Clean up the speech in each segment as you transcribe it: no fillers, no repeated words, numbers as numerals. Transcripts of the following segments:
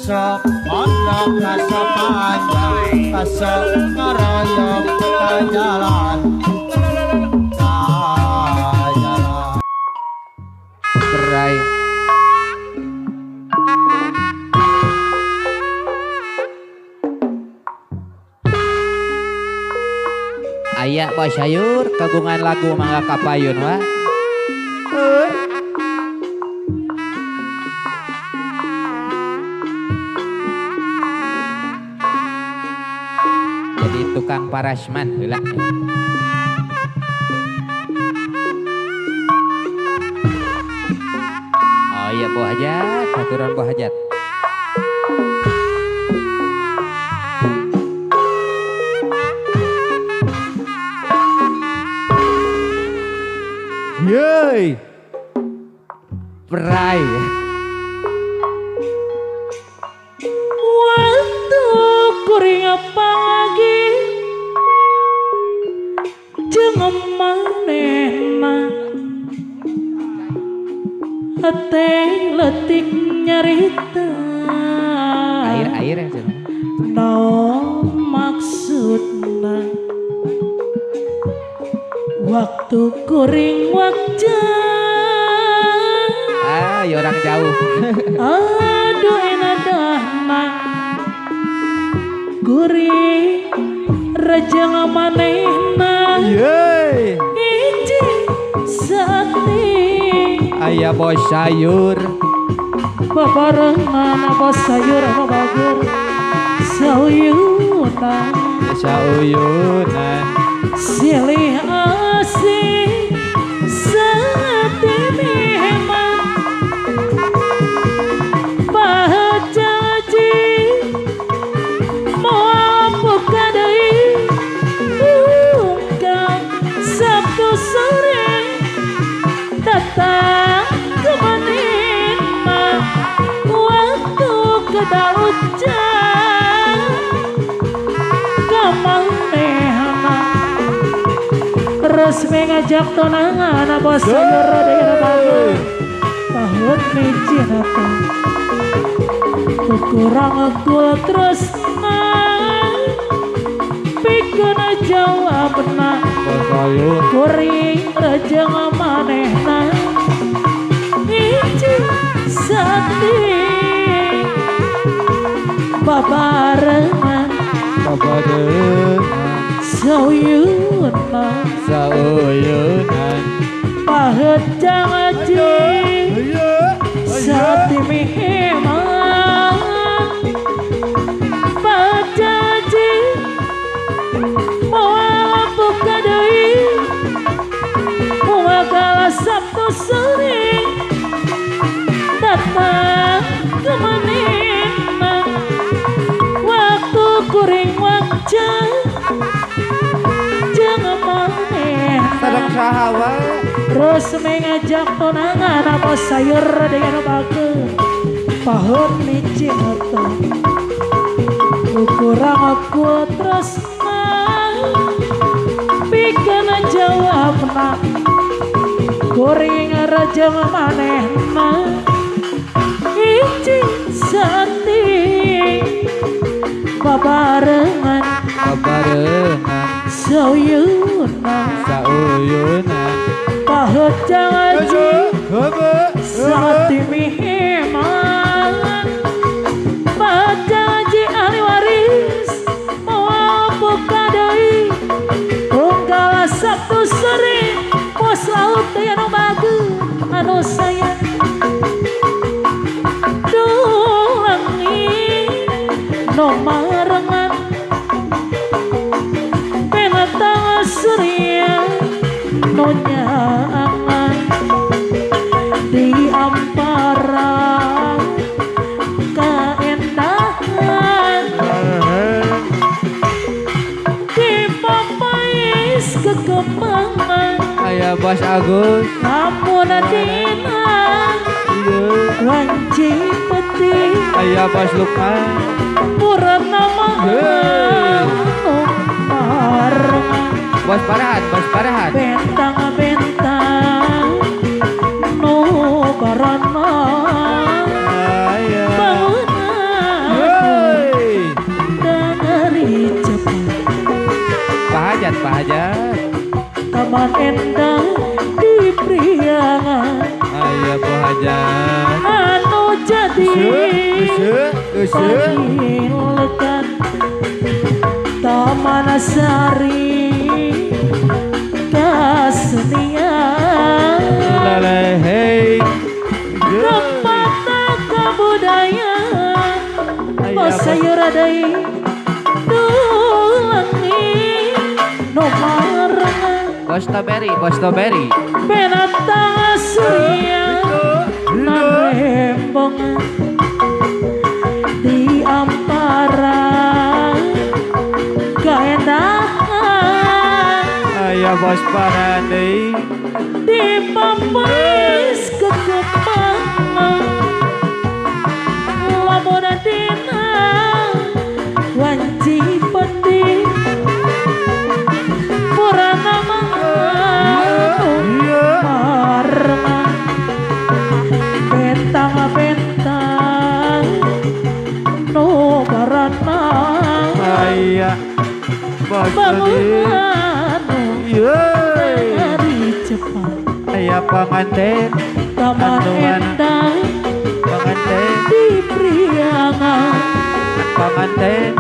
sok mondok rasa panjang kasok ngaroyok ke jalan berai aya Pak Sayur kagungan lagu Mangga Kapayun wa jadi tukang parasman heula. Oh iya Bu Hajat, aturan Bu Hajat. Yeay, perai. Waktu kuring apa lagi jeung manehna hate letik nyarita Air yang sana. naon maksudna waktu kuring wajah Ya orang jauh. aduh enadahna kuring raja ngamanehna Yeay, iji sati aya Bos Sayur. babarengan apa sayur apa bager sauyunan Sauyunan silih asih sati memang pahajaji mampu kadai ungkap Sabtu sore datang ke manehna waktu kedaujan ke manehna resmi ngajak tunangan apa sayur dengan bagus tahun micin apa kurang aku terus pikun jawabna Bos Sayur. kuring raja ngamanehna iji sati babarengan Babarengan sauyunan sauyunan pahet jangaji sati mihemang pajaji moal buka deui moal kala Sabtu sore datang ke manehna waktu kuring wajah jeung manehna sadang sahawa terus mengajak tunangan apa sayur dengan bagus pahut micin atau kurang aku terus bikin jawabna kuring raja manehna iji sati babarengan sauyunan sauyunan pahut jangaji sati mihemang pajaji ahli waris mau buka deui unggal Sabtu sore pos laut teh anu bagus anu sayang dulangi no marengan penatang surya no nyaangan di ampara kaendahan di papais kekembangan aya Bos Agus. namun dina wanci peti Aya Bos Lukman. purana mahal Bos Parahan. bentang-bentang nu barana Aya bangunan taman endang di priangan Ayah Bu Hajat anu jadi pagilekan taman sari kasenian Lalehei tempat kebudayaan sayur adai tulangi nomor Bos Toberi penatang surya narembong di ampara kaendahan Ayah bos Parandei di pampais kekepangan lamun dina wanci peti purana marengan bentang-bentang no barana Ayah bos bangunan Yeay dari cepat Ayah panganten taman endang Panganten di priangan Panganten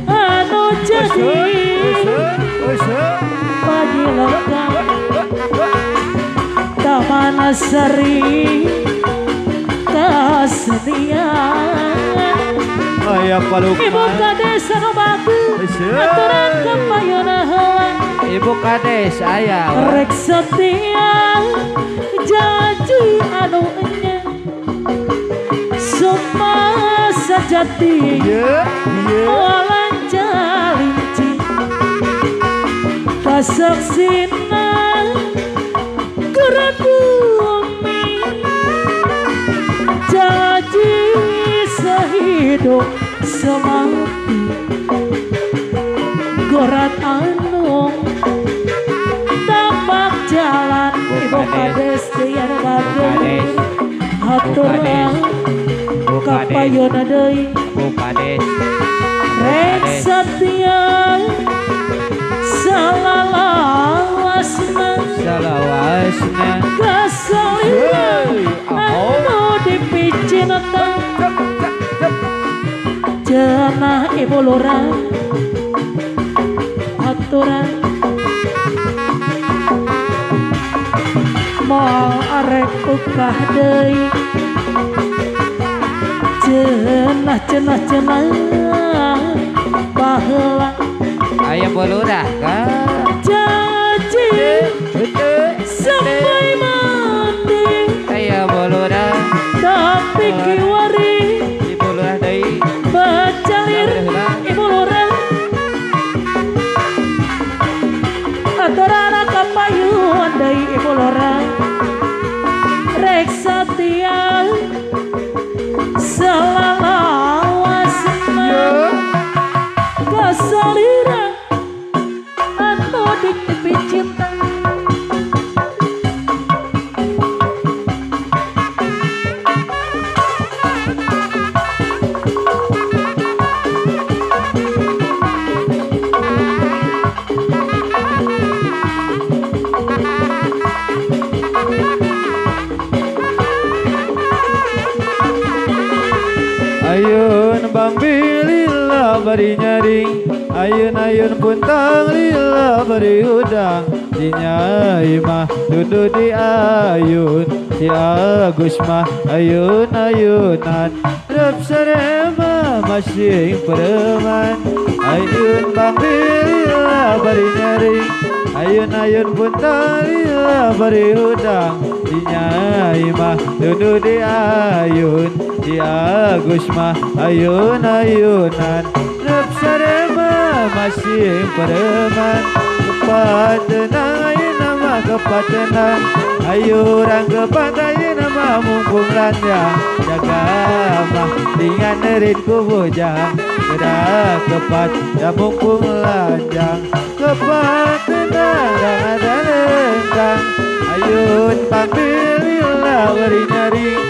anu jadi pagilekan taman sari kasenian Ayah ibu palukman kades anu bagus aturan kapayana heula Ibu Kades ayah rek setia janji anu enyeh summa sajati walan jalinci kasaksina gerak bumi janji sehidup semati gorat anu tapak jalan ibu kades tiar bagus aturan Bu Kades kapayana deui Bu Kades rek setia salalawasna Salawasna kasaliran anu dipicinetan cenah ibu lurah aturan moal arek ukah deui cenah baheula Ayah Boludah kan janji sampai mati Ayah Boludah tapi kiwari Ibu Lurah deui bacalir ibu lurah aturan kapayuan deui ibu lurah rek satia salalawasna kasalira anu diktipi cinta Ayun bang bilillah bari nyaring Ayun puntang lillah bari udang Si Nyai mah dudu di ayun Si Agus mah ayunan Rep sarema masing pereman Ayun bang bilillah bari nyaring Ayun puntang lillah bari udang Si Nyai mah dudu di ayun Si Agus mah ayunan Rep sarema masih pereman Kepatenang ayu nama kepatenang Ayu orang kepatenang nama mumpung ranjang Jaga mah dengan neritku bujang Kedah kepat dan mumpung lanjang Kepatenang dan ada lengkang Ayun panggil lillah beri nyaring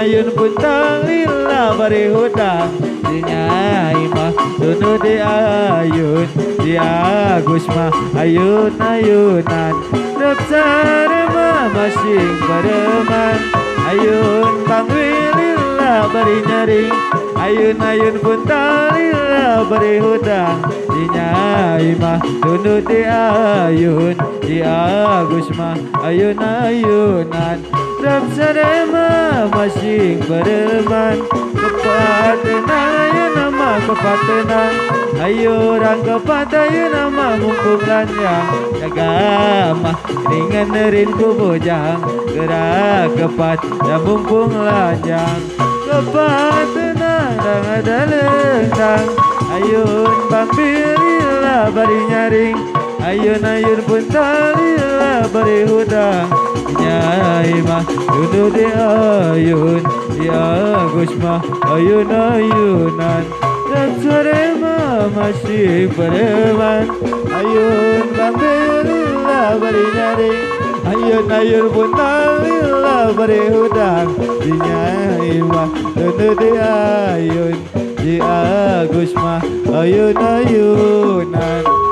Ayun puntang lillah bari hutang Si Nyai mah dudu di ayun Di Agus mah ayun-ayunan Rep sarema masing bereman Ayun Bang Wilila bari nyaring Ayun-ayun pun talila bari hudang Di Nyai mah tunduk di ayun Di Agus mah ayun-ayunan Rep sarema masing bereman Kepatenang ayun nama kepatenang Ayo orang kepada nama mumpung lanjang Jaga mah ringan nerin ku bujang Gerak kepat dan mumpung lanjang Kepat tenang dan ada lengkang Ayun Bang Bilila bari nyaring Ayun-ayun pun talila bari hudang Nyai mah duduk di ayun Di Agus mah ayun-ayunan Dan sore mah masih bereman Ayun Bang Bilila bari nyaring Ayun-ayun pun talila bari hudang Di Nyai mah duduk di ayun Di Agus mah ayun-ayunan